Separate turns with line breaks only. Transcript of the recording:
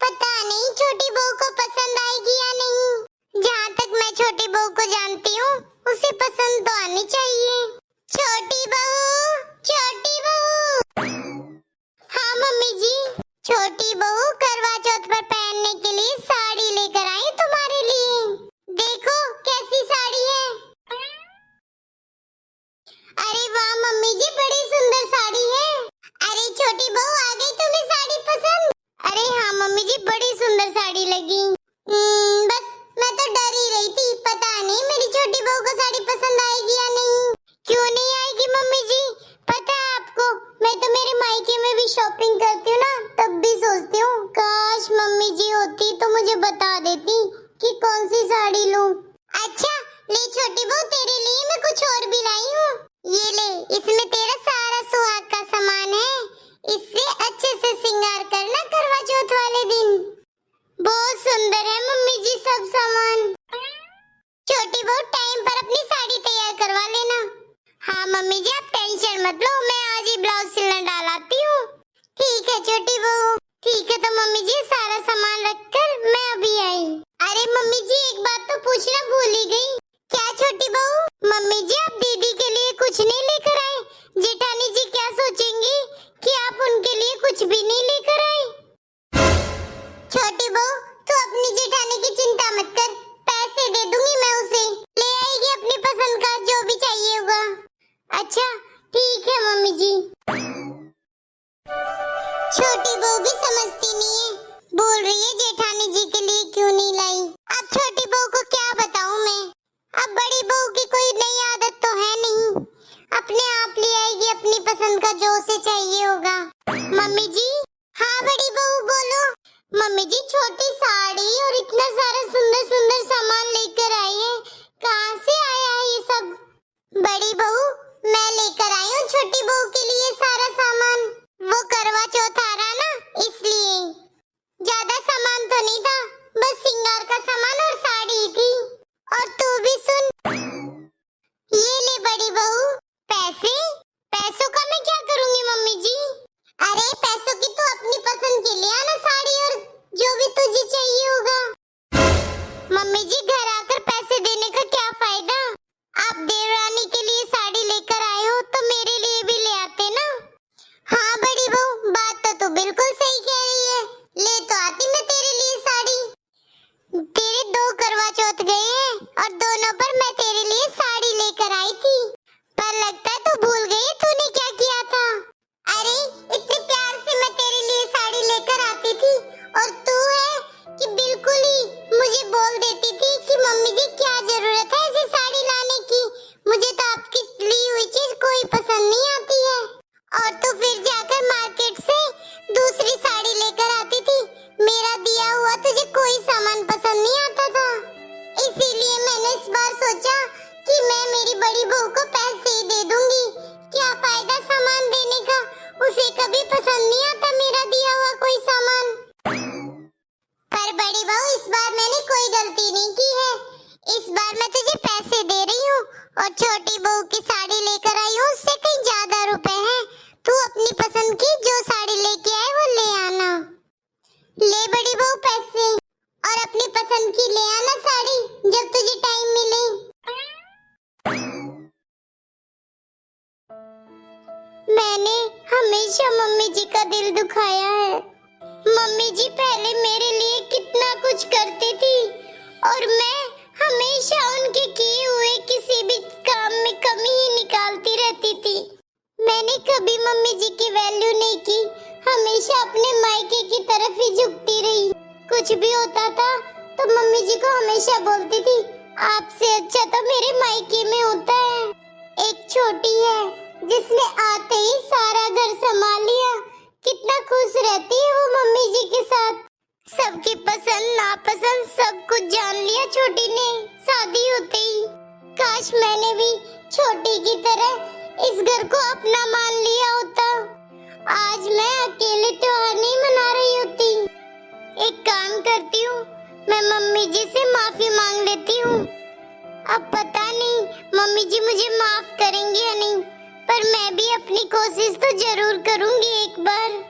पता नहीं छोटी बहू को पसंद आएगी या नहीं। जहाँ तक मैं छोटी बहू को जानती हूँ उसे पसंद तो आनी चाहिए। छोटी बहू, छोटी बहू। हाँ मम्मी जी। छोटी बहू करवा चौथ पर पहनने के लिए साड़ी लेकर आई तुम्हारे लिए। देखो कैसी साड़ी है। अरे वाह मम्मी जी, बड़ी सुंदर साड़ी है। अरे छोटी बहू, आ गई तुम्हें साड़ी पसंद? अरे हाँ मम्मी जी, बड़ी सुंदर साड़ी लगी। बस मैं तो डर ही रही थी, पता नहीं मेरी छोटी बहू को साड़ी पसंद आएगी या नहीं। क्यों नहीं आएगी मम्मी जी? पता है आपको, मैं तो मेरे मायके में भी शॉपिंग करती हूँ ना, तब भी सोचती हूँ काश मम्मी जी होती तो मुझे बता देती कि कौन सी साड़ी लूं। अच्छा ले छोटी बहू, तेरे लिए मैं कुछ और भी लाई हूँ। ये ले, इसमें तेरा सारा सुहाग का सामान है। इससे अच्छे से श्रृंगार करना करवा चौथ वाले दिन। बहुत सुंदर है मम्मी जी सब सामान। छोटी बहू, टाइम पर अपनी साड़ी तैयार करवा लेना। हाँ मम्मी जी, आप टेंशन मत लो, मैं आज ही ब्लाउज सिलने डालती हूँ। ठीक है छोटी बहू। ठीक है तो मम्मी जी, सारा सामान रखकर मैं अभी आई। अरे मम्मी जी, एक बात तो पूछना भूल ही गई। क्या छोटी बहू? मम्मी जी, आप दीदी के लिए कुछ नहीं लेकर आए? जेठानी जी क्या सोचेंगी कि आप उनके लिए कुछ भी नहीं लेकर आए? छोटी बहू, तू अपनी जेठानी की चिंता मत कर, पैसे दे दूंगी मैं उसे, ले आएगी अपनी पसंद का जो भी चाहिए होगा। अच्छा ठीक है मम्मी जी। छोटी बहू भी समझती नहीं है, बोल रही है जेठानी जी के लिए क्यों नहीं लाई। अब छोटी बहू को क्या बताऊं मैं? अब बड़ी बहू की कोई नई आदत तो है नहीं, अपने आप ले आएगी अपनी पसंद का जो उसे चाहिए होगा। मम्मी जी। हाँ बड़ी बहू बोलो। मम्मी जी, छोटी साड़ी और इतना सारा सुंदर सुंदर सामान लेकर आई है, कहाँ से आया है ये सब? बड़ी बहू, मैं लेकर आई हूँ छोटी बहू के लिए सारा सामान। वो करवा चौथ आ रहा ना, इसलिए। ज्यादा सामान तो नहीं था, बस श्रृंगार का सामान और साड़ी थी। और तू भी सुन, ये ले बड़ी बहू पैसे। पैसों का मैं क्या करूंगी मम्मी जी? अरे पैसों की तो अपनी पसंद के ले आना साड़ी और जो भी तुझे चाहिए होगा। मम्मी जी, घर आकर पैसे देने का क्या फायदा? आप देवरानी के लिए साड़ी लेकर आए हो तो मेरे लिए भी ले आते ना। हाँ बड़ी बहू, बात तो तू बिल्कुल सही कह रही है, ले तो आती मैं तेरे लिए साड़ी। तेरे 2 करवा चौथ गए हैं और दोनों पर मैं तेरे लिए साड़ी लेकर आई थी, पर लगता है तू भूल गई तूने क्या किया था। अरे इतने प्यार से मैं तेरे लिए साड़ी लेकर आती थी और तू है कि बिल्कुल ही मुझे बोल देती थी कि मम्मी जी क्या जरूरत है ऐसी साड़ी लाने की, मुझे तो आपकी ली हुई चीज कोई पसंद नहीं आती है। और तू फिर जाकर मार्केट से दूसरी साड़ी लेकर आती थी, मेरा दिया हुआ तुझे कोई सामान पसंद नहीं आता था। इसीलिए मैंने इस बार सोचा कि मैं मेरी बड़ी बहू को पैसे ही दे दूंगी, क्या फायदा सामान देने का, उसे कभी पसंद नहीं आता मेरा दिया हुआ कोई सामान। पर बड़ी बहू, इस बार मैंने कोई गलती नहीं की है, इस बार मैं तुझे पैसे दे रही हूँ और छोटी बहू की साड़ी लेकर आई हूँ, उससे कहीं ज्यादा रुपए हैं। तू अपनी पसंद की जो साड़ी लेके आए वो ले आना। ले बड़ी बहू पैसे, और अपनी पसंद की ले आना साड़ी जब तुझे टाइम मिले। मैंने हमेशा मम्मी जी का दिल दुखाया है। मम्मी जी पहले मेरे लिए कितना कुछ करती थी और मैं हमेशा उनके किए हुए किसी भी काम में कमी ही निकालती रहती थी। मैंने कभी मम्मी जी की वैल्यू नहीं की, हमेशा अपने मायके की तरफ ही झुकती रही। कुछ भी होता था तो मम्मी जी को हमेशा बोलती थी, आपसे अच्छा तो मेरे मायके में होता है। एक छोटी है जिसने आते ही सारा घर संभाल लिया, कितना खुश रहती है वो मम्मी जी के साथ। सबकी पसंद नापसंद सब कुछ जान लिया छोटी ने शादी होते ही। काश मैंने भी छोटी की तरह इस घर को अपना मान लिया होता, आज मैं अकेले त्योहार नहीं मना रही होती। एक काम करती हूँ, मैं मम्मी जी से माफी मांग लेती हूँ। अब पता नहीं मम्मी जी मुझे माफ करेंगी या नहीं, पर मैं भी अपनी कोशिश तो जरूर करूंगी एक बार।